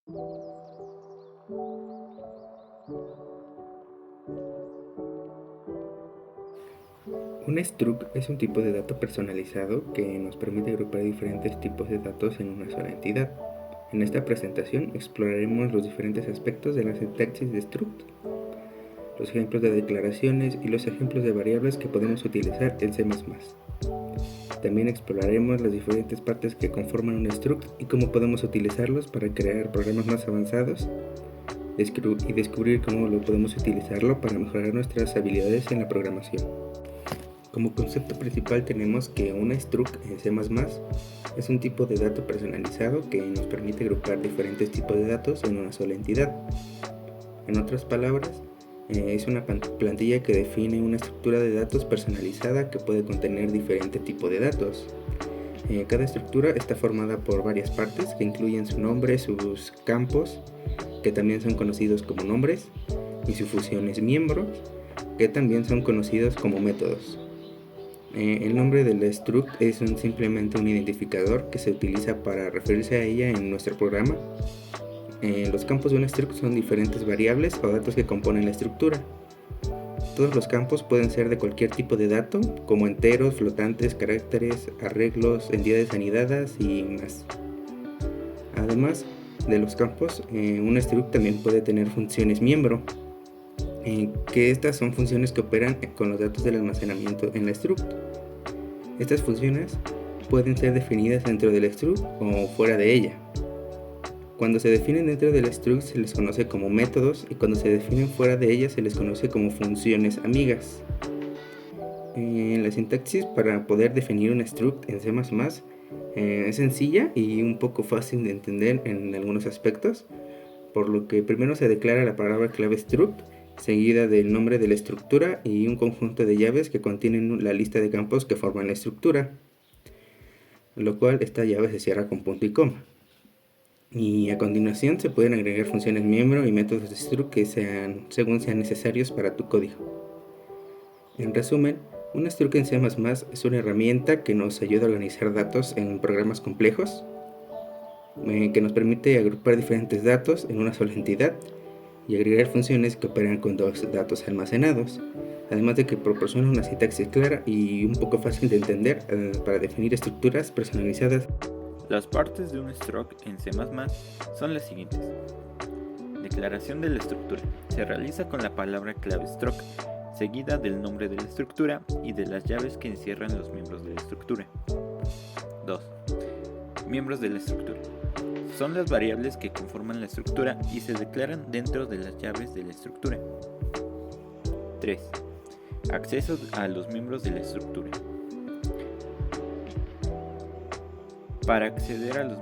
Un struct es un tipo de dato personalizado que nos permite agrupar diferentes tipos de datos en una sola entidad. En esta presentación exploraremos los diferentes aspectos de la sintaxis de struct, los ejemplos de declaraciones y los ejemplos de variables que podemos utilizar en C++. También exploraremos las diferentes partes que conforman un struct y cómo podemos utilizarlos para crear programas más avanzados y descubrir cómo podemos utilizarlo para mejorar nuestras habilidades en la programación. Como concepto principal tenemos que un struct en C++ es un tipo de dato personalizado que nos permite agrupar diferentes tipos de datos en una sola entidad. En otras palabras, es una plantilla que define una estructura de datos personalizada que puede contener diferente tipo de datos. Cada estructura está formada por varias partes que incluyen su nombre, sus campos, que también son conocidos como nombres, y sus funciones miembros, que también son conocidos como métodos. El nombre del struct es simplemente un identificador que se utiliza para referirse a ella en nuestro programa. Los campos de un struct son diferentes variables o datos que componen la estructura. Todos los campos pueden ser de cualquier tipo de dato, como enteros, flotantes, caracteres, arreglos, entidades anidadas y más. Además de los campos, un struct también puede tener funciones miembro, que estas son funciones que operan con los datos del almacenamiento en la struct. Estas funciones pueden ser definidas dentro del struct o fuera de ella. Cuando se definen dentro del struct se les conoce como métodos y cuando se definen fuera de ella se les conoce como funciones amigas. La sintaxis para poder definir un struct en C++ es sencilla y un poco fácil de entender en algunos aspectos, por lo que primero se declara la palabra clave struct, seguida del nombre de la estructura y un conjunto de llaves que contienen la lista de campos que forman la estructura, lo cual esta llave se cierra con punto y coma. Y a continuación se pueden agregar funciones miembro y métodos de struct que según sean necesarios para tu código. En resumen, un struct en C++ es una herramienta que nos ayuda a organizar datos en programas complejos, que nos permite agrupar diferentes datos en una sola entidad y agregar funciones que operan con dos datos almacenados, además de que proporciona una sintaxis clara y un poco fácil de entender para definir estructuras personalizadas. Las partes de un struct en C++ son las siguientes. Declaración de la estructura. Se realiza con la palabra clave struct, seguida del nombre de la estructura y de las llaves que encierran los miembros de la estructura. 2. Miembros de la estructura. Son las variables que conforman la estructura y se declaran dentro de las llaves de la estructura. 3. Acceso a los miembros de la estructura. Para acceder a los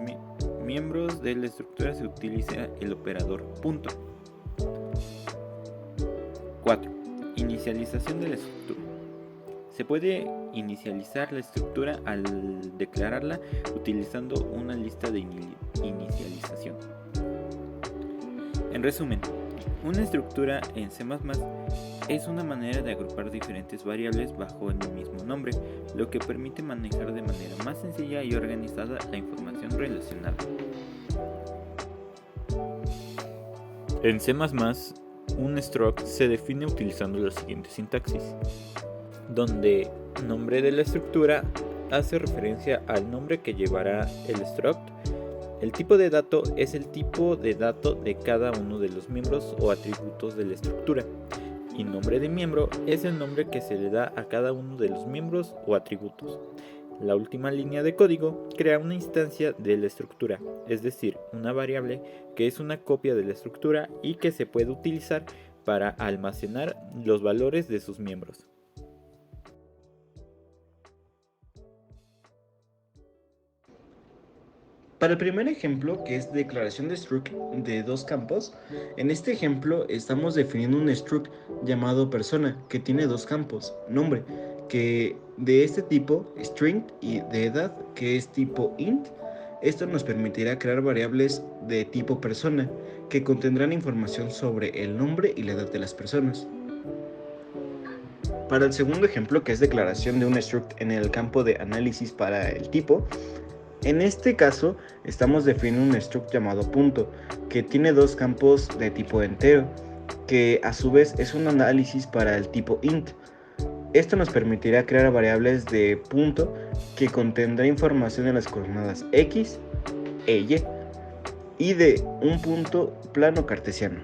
miembros de la estructura se utiliza el operador punto. 4. Inicialización de la estructura. Se puede inicializar la estructura al declararla utilizando una lista de inicialización. En resumen, una estructura en C++ es una manera de agrupar diferentes variables bajo el mismo nombre, lo que permite manejar de manera más sencilla y organizada la información relacionada. En C++, un struct se define utilizando la siguiente sintaxis, donde nombre de la estructura hace referencia al nombre que llevará el struct. El tipo de dato es el tipo de dato de cada uno de los miembros o atributos de la estructura. Y nombre de miembro es el nombre que se le da a cada uno de los miembros o atributos. La última línea de código crea una instancia de la estructura, es decir, una variable que es una copia de la estructura y que se puede utilizar para almacenar los valores de sus miembros. Para el primer ejemplo, que es declaración de struct de dos campos, en este ejemplo estamos definiendo un struct llamado persona que tiene dos campos, nombre, que de este tipo, string, y de edad, que es tipo int. Esto nos permitirá crear variables de tipo persona que contendrán información sobre el nombre y la edad de las personas. Para el segundo ejemplo, que es declaración de un struct en el campo de análisis para el tipo, En este caso, estamos definiendo un struct llamado punto, que tiene dos campos de tipo entero, que a su vez es un análisis para el tipo int. Esto nos permitirá crear variables de punto que contendrá información en las coordenadas x e y de un punto plano cartesiano.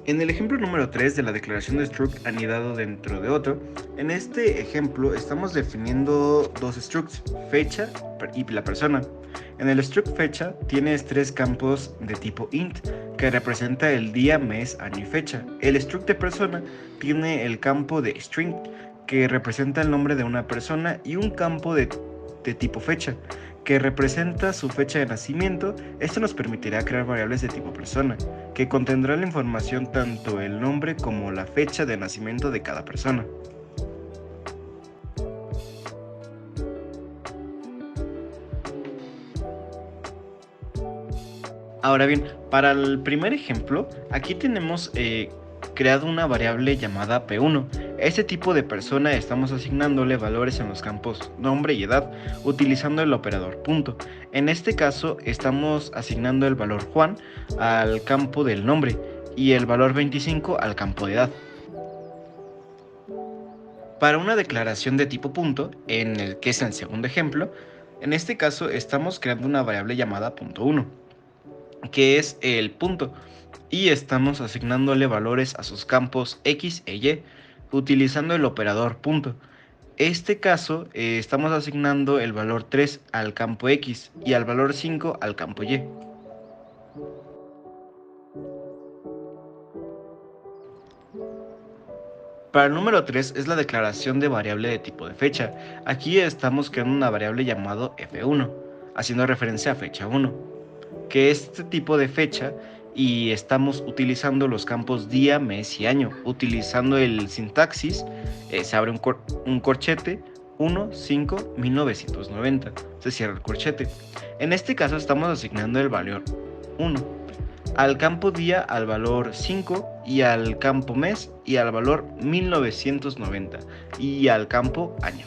En el ejemplo número 3 de la declaración de struct anidado dentro de otro, en este ejemplo estamos definiendo dos structs, fecha y la persona. En el struct fecha tienes tres campos de tipo int, que representa el día, mes, año y fecha. El struct de persona tiene el campo de string, que representa el nombre de una persona, y un campo de tipo fecha, que representa su fecha de nacimiento. Esto nos permitirá crear variables de tipo persona, que contendrá la información tanto el nombre como la fecha de nacimiento de cada persona. Ahora bien, para el primer ejemplo, aquí tenemos creado una variable llamada P1. Este tipo de persona estamos asignándole valores en los campos nombre y edad, utilizando el operador punto. En este caso, estamos asignando el valor Juan al campo del nombre y el valor 25 al campo de edad. Para una declaración de tipo punto, en el que es el segundo ejemplo, en este caso estamos creando una variable llamada punto1, que es el punto, y estamos asignándole valores a sus campos x e y, utilizando el operador punto. Este caso estamos asignando el valor 3 al campo x y al valor 5 al campo y. Para el número 3 es la declaración de variable de tipo de fecha. Aquí estamos creando una variable llamada f1, haciendo referencia a fecha 1, que es este tipo de fecha, y estamos utilizando los campos día, mes y año. Utilizando el sintaxis, se abre un corchete, 1, 5, 1990, se cierra el corchete. En este caso estamos asignando el valor 1 al campo día, al valor 5, y al campo mes y al valor 1990 y al campo año.